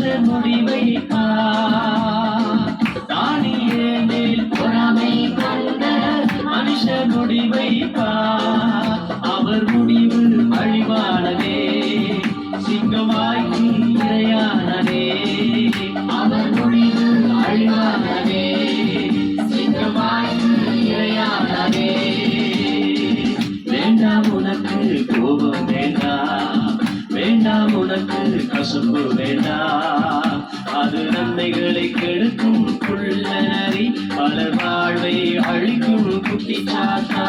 மனுஷன் முடிவை தானியேலில் பொறாமை கொண்ட மனுஷன் முடிவை அவர் முடிவு அழிவானதே, சிங்கமாய்க்கு இரையானதே. அவர் முடிவு அழிவானதே, சிங்கமாய்க்கு இரையானதே. வேண்டாம் உனக்கு கோபம் வேண்டாம், வேண்டாம் உனக்கு கசப்பு வேண்டாம். அது நன்மைகளை கெடுக்கும் குள்ள நரி, பலர் வாழ்வை அழிக்கும் குட்டி சாத்தா.